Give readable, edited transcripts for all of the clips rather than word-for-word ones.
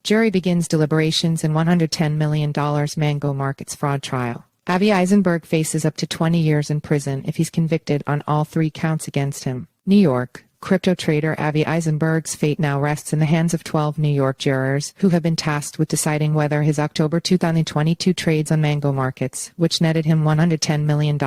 Jury begins deliberations in $110 million Mango Markets fraud trial. Avi Eisenberg faces up to 20 years in prison if he's convicted on all 3 counts against him. New York. Crypto trader Avi Eisenberg's fate now rests in the hands of 12 New York jurors who have been tasked with deciding whether his October 2022 trades on Mango Markets, which netted him $110 million,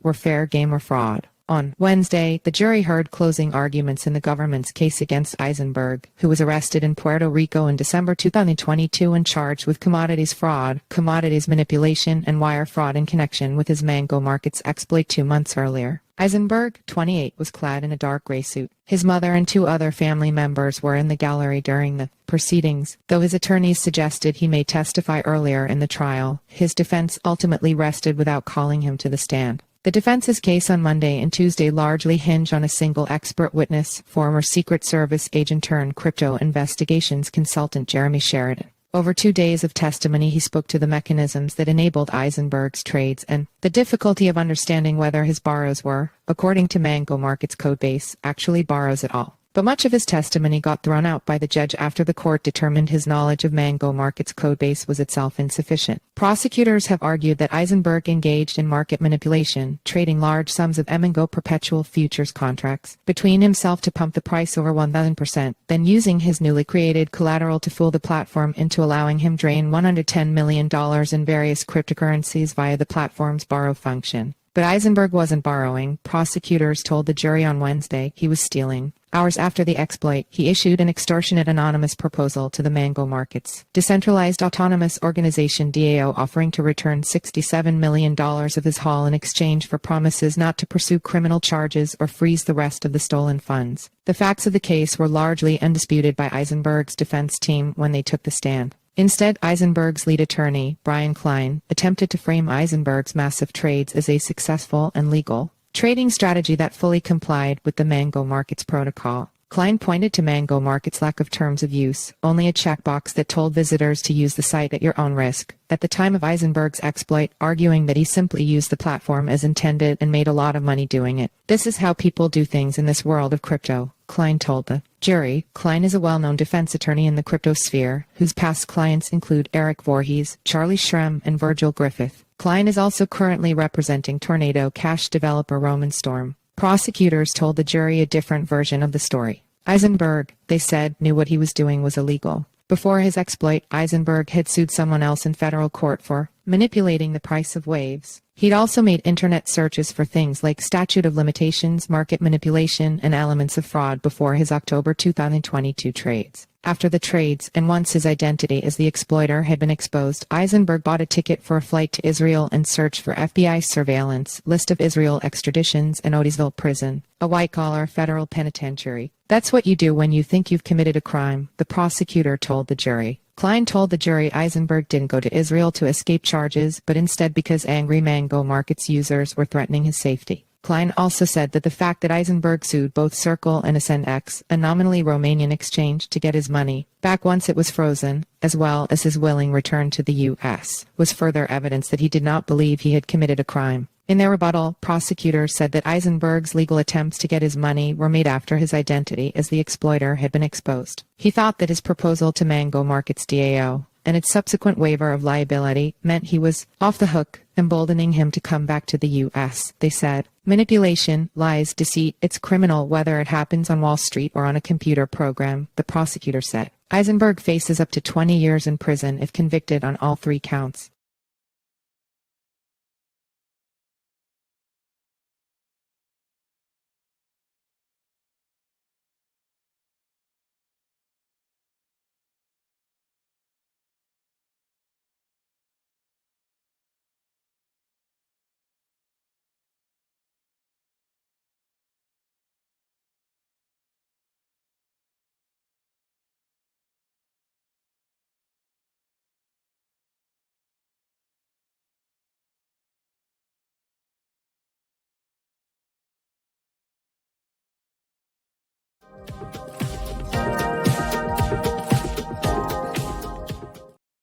were fair game or fraud. On Wednesday, the jury heard closing arguments in the government's case against Eisenberg, who was arrested in Puerto Rico in December 2022 and charged with commodities fraud, commodities manipulation, and wire fraud in connection with his Mango Markets exploit 2 months earlier. Eisenberg, 28, was clad in a dark gray suit. His mother and 2 other family members were in the gallery during the proceedings. Though his attorneys suggested he may testify earlier in the trial, his defense ultimately rested without calling him to the stand. The defense's case on Monday and Tuesday largely hinged on a single expert witness, former Secret Service agent turned crypto investigations consultant Jeremy Sheridan. Over 2 days of testimony, he spoke to the mechanisms that enabled Eisenberg's trades and the difficulty of understanding whether his borrows were, according to Mango Markets codebase, actually borrows at all. But much of his testimony got thrown out by the judge after the court determined his knowledge of Mango Markets codebase was itself insufficient. Prosecutors have argued that Eisenberg engaged in market manipulation, trading large sums of M&Go perpetual futures contracts between himself to pump the price over 1,000%, then using his newly created collateral to fool the platform into allowing him drain $110 million in various cryptocurrencies via the platform's borrow function. But Eisenberg wasn't borrowing, prosecutors told the jury on Wednesday. He was stealing. Hours after the exploit, he issued an extortionate anonymous proposal to the Mango Markets Decentralized Autonomous Organization DAO, offering to return $67 million of his haul in exchange for promises not to pursue criminal charges or freeze the rest of the stolen funds. The facts of the case were largely undisputed by Eisenberg's defense team when they took the stand. Instead, Eisenberg's lead attorney, Brian Klein, attempted to frame Eisenberg's massive trades as a successful and legal trading strategy that fully complied with the Mango Markets protocol. Klein pointed to Mango Markets' lack of terms of use, only a checkbox that told visitors to use the site at your own risk, at the time of Eisenberg's exploit, arguing that he simply used the platform as intended and made a lot of money doing it. "This is how people do things in this world of crypto," Klein told the jury. Klein is a well-known defense attorney in the crypto sphere, whose past clients include Eric Voorhees, Charlie Shrem, and Virgil Griffith. Klein is also currently representing Tornado Cash developer Roman Storm. Prosecutors told the jury a different version of the story. Eisenberg, they said, knew what he was doing was illegal. Before his exploit, Eisenberg had sued someone else in federal court for manipulating the price of waves. He'd also made internet searches for things like statute of limitations, market manipulation, and elements of fraud before his October 2022 trades. After the trades, and once his identity as the exploiter had been exposed, Eisenberg bought a ticket for a flight to Israel and searched for FBI surveillance, list of Israel extraditions, and Otisville prison, a white-collar federal penitentiary. "That's what you do when you think you've committed a crime," the prosecutor told the jury. Klein told the jury Eisenberg didn't go to Israel to escape charges, but instead because angry Mango Markets users were threatening his safety. Klein also said that the fact that Eisenberg sued both Circle and AscendX, a nominally Romanian exchange, to get his money back once it was frozen, as well as his willing return to the U.S., was further evidence that he did not believe he had committed a crime. In their rebuttal, prosecutors said that Eisenberg's legal attempts to get his money were made after his identity as the exploiter had been exposed. He thought that his proposal to Mango Markets DAO and its subsequent waiver of liability meant he was off the hook, emboldening him to come back to the U.S., they said. "Manipulation, lies, deceit, it's criminal whether it happens on Wall Street or on a computer program," the prosecutor said. Eisenberg faces up to 20 years in prison if convicted on all 3 counts.